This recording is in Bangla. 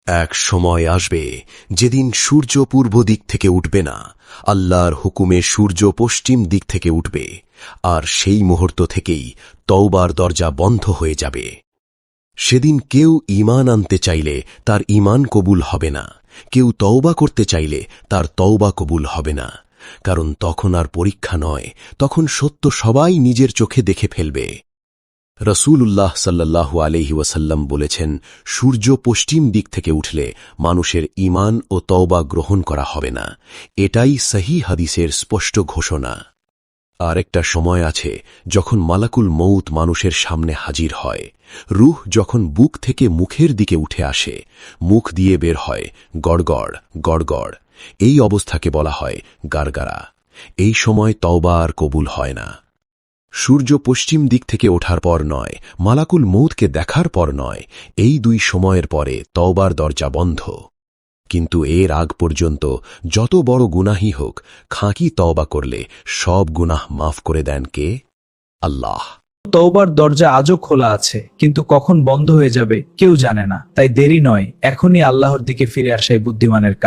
এক সময় আসবে যেদিন সূর্য পূর্ব দিক থেকে উঠবে না, আল্লাহর হুকুমে সূর্য পশ্চিম দিক থেকে উঠবে, আর সেই মুহূর্ত থেকেই তওবার দরজা বন্ধ হয়ে যাবে। সেদিন কেউ ঈমান আনতে চাইলে তার ঈমান কবুল হবে না, কেউ তওবা করতে চাইলে তার তওবা কবুল হবে না। কারণ তখন আর পরীক্ষা নয়, তখন সত্য সবাই নিজের চোখে দেখে ফেলবে। রসূলুল্লাহ সাল্লাল্লাহু আলাইহি ওয়াসাল্লাম বলেছেন, সূর্য পশ্চিম দিক থেকে উঠলে মানুষের ঈমান ও তওবা গ্রহণ করা হবে না। এটাই সহিহ হাদিসের স্পষ্ট ঘোষণা। আর একটা সময় আছে যখন মালাকুল মউত মানুষের সামনে হাজির হয়। রূহ যখন বুক থেকে মুখের দিকে উঠে আসে, মুখ দিয়ে বের হয় গড়গড় গড়গড়। এই অবস্থাকে বলা হয় গারগারা। এই সময় তওবা আর কবুল হয় না। সূর্য পশ্চিম দিক থেকে ওঠার পর নয়, মালাকুল মউতকে দেখার পর নয়, এই দুই সময়ের পরে তওবার দরজা বন্ধ। কিন্তু এর আগ পর্যন্ত যত বড় গুনাহই হোক, খাঁকি তওবা করলে সব গুনাহ মাফ করে দেন কে? আল্লাহ। তওবার দরজা আজও খোলা আছে, কিন্তু কখন বন্ধ হয়ে যাবে কেউ জানে না। তাই দেরি নয়, এখনই আল্লাহর দিকে ফিরে আসাই বুদ্ধিমানের কাজ।